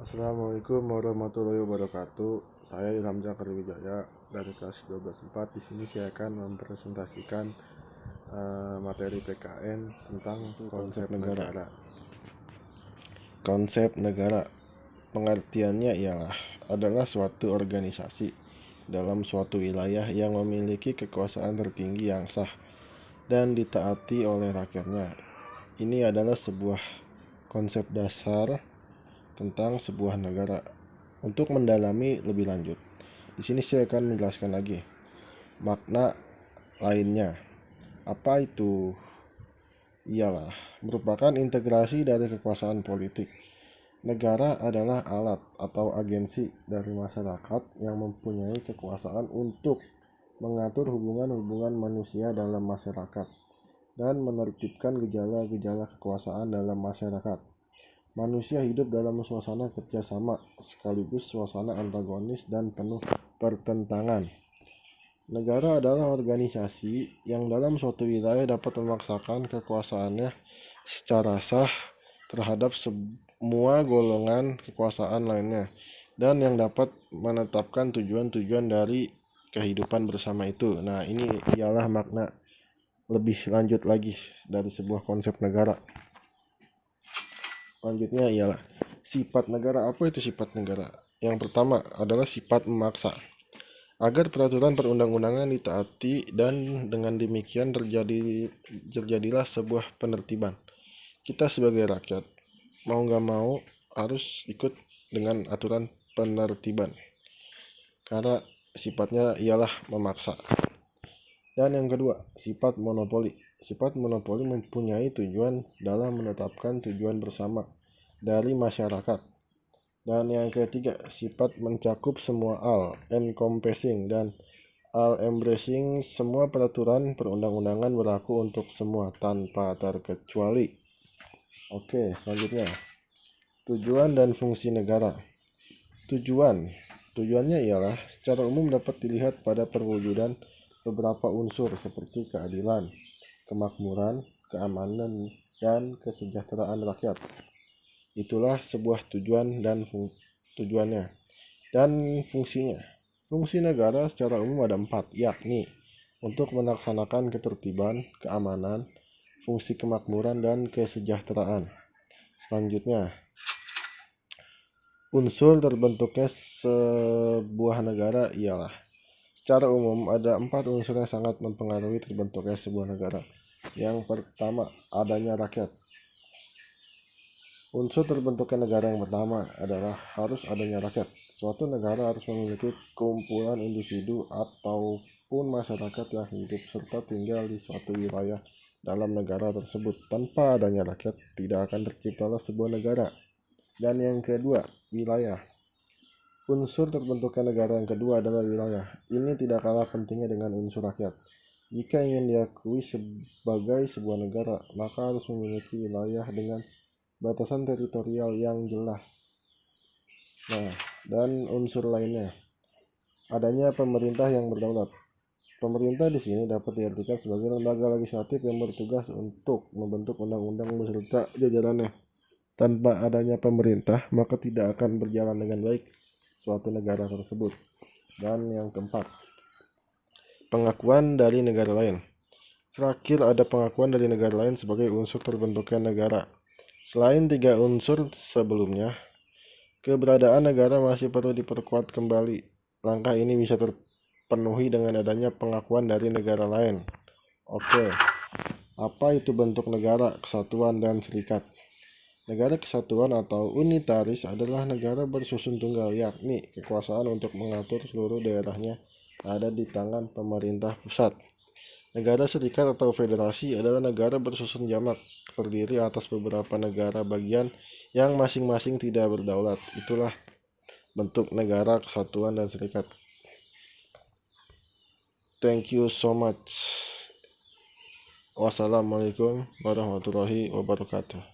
Assalamualaikum warahmatullahi wabarakatuh. Saya Ilham Zakar Wijaya dari kelas 12/4. Di sini saya akan mempresentasikan materi PKN tentang konsep negara. Konsep negara pengertiannya adalah suatu organisasi dalam suatu wilayah yang memiliki kekuasaan tertinggi yang sah dan ditaati oleh rakyatnya. Ini adalah sebuah konsep dasar tentang sebuah negara. Untuk mendalami lebih lanjut, di sini saya akan menjelaskan lagi makna lainnya. Apa itu? Merupakan integrasi dari kekuasaan politik. Negara adalah alat atau agensi dari masyarakat yang mempunyai kekuasaan untuk mengatur hubungan-hubungan manusia dalam masyarakat dan menertibkan gejala-gejala kekuasaan dalam masyarakat. Manusia hidup dalam suasana kerjasama sekaligus suasana antagonis dan penuh pertentangan. Negara adalah organisasi yang dalam suatu wilayah dapat memaksakan kekuasaannya secara sah terhadap semua golongan kekuasaan lainnya dan yang dapat menetapkan tujuan-tujuan dari kehidupan bersama itu. Nah, ini ialah makna lebih lanjut lagi dari sebuah konsep negara. Selanjutnya ialah sifat negara. Apa itu sifat negara? Yang pertama adalah sifat memaksa agar peraturan perundang-undangan ditaati dan dengan demikian terjadilah sebuah penertiban. Kita sebagai rakyat mau gak mau harus ikut dengan aturan penertiban karena sifatnya ialah memaksa. Dan yang kedua, sifat monopoli. Sifat monopoli mempunyai tujuan dalam menetapkan tujuan bersama dari masyarakat. Dan yang ketiga, sifat mencakup semua encompassing dan embracing. Semua peraturan perundang-undangan berlaku untuk semua tanpa terkecuali. Oke, selanjutnya tujuan dan fungsi negara. Tujuannya ialah secara umum dapat dilihat pada perwujudan beberapa unsur seperti keadilan, kemakmuran, keamanan, dan kesejahteraan rakyat. Itulah sebuah tujuan dan tujuannya. Dan fungsinya. Fungsi negara secara umum ada 4, yakni untuk melaksanakan ketertiban, keamanan, fungsi kemakmuran, dan kesejahteraan. Selanjutnya, unsur terbentuknya sebuah negara ialah secara umum ada 4 unsur yang sangat mempengaruhi terbentuknya sebuah negara. Yang pertama, adanya rakyat. Unsur terbentuknya negara yang pertama adalah harus adanya rakyat. Suatu negara harus memiliki kumpulan individu ataupun masyarakat yang hidup serta tinggal di suatu wilayah dalam negara tersebut. Tanpa adanya rakyat, tidak akan terciptalah sebuah negara. Dan yang kedua, wilayah. Unsur terbentuknya negara yang kedua adalah wilayah. Ini tidak kalah pentingnya dengan unsur rakyat. Jika ingin diakui sebagai sebuah negara, maka harus memiliki wilayah dengan batasan teritorial yang jelas. Nah, dan unsur lainnya, adanya pemerintah yang berdaulat. Pemerintah di sini dapat diartikan sebagai lembaga legislatif yang bertugas untuk membentuk undang-undang beserta jajarannya. Tanpa adanya pemerintah, maka tidak akan berjalan dengan baik suatu negara tersebut. Dan yang keempat, pengakuan dari negara lain. Terakhir ada pengakuan dari negara lain sebagai unsur terbentuknya negara. Selain 3 unsur sebelumnya, keberadaan negara masih perlu diperkuat kembali. Langkah ini bisa terpenuhi dengan adanya pengakuan dari negara lain. Oke, apa itu bentuk negara, kesatuan, dan serikat? Negara kesatuan atau unitaris adalah negara bersusun tunggal, yakni kekuasaan untuk mengatur seluruh daerahnya ada di tangan pemerintah pusat. Negara serikat atau federasi adalah negara bersusun jamak, terdiri atas beberapa negara bagian yang masing-masing tidak berdaulat. Itulah bentuk negara kesatuan dan serikat. Thank you so much. Wassalamualaikum warahmatullahi wabarakatuh.